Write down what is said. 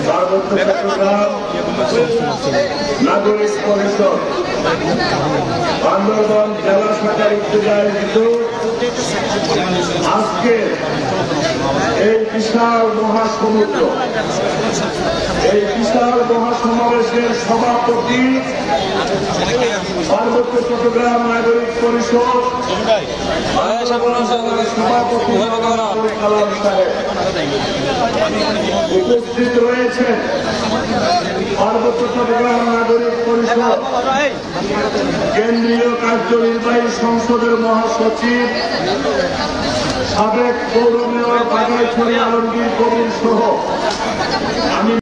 পার্বত্য চট্টগ্রাম নাগরিক পরিষদ বান্দরবান জেলা শাখার উদ্যোগে আজকে এই বিশাল মহাসমুদ্র, এই বিশাল মহাসমাবেশের সভাপতি পার্বত্য চট্টগ্রাম নাগরিক পরিষদ সভাপতি কালাম সাহেব উপস্থিত রয়েছেন। পার্বত্য চট্টগ্রাম নাগরিক পরিষদ কেন্দ্রীয় কার্যনির্বাহী সংসদের মহাসচিব সাবেক পৌর মেয়র বাগাইছড়ি আলমগীর কবির সহ আমি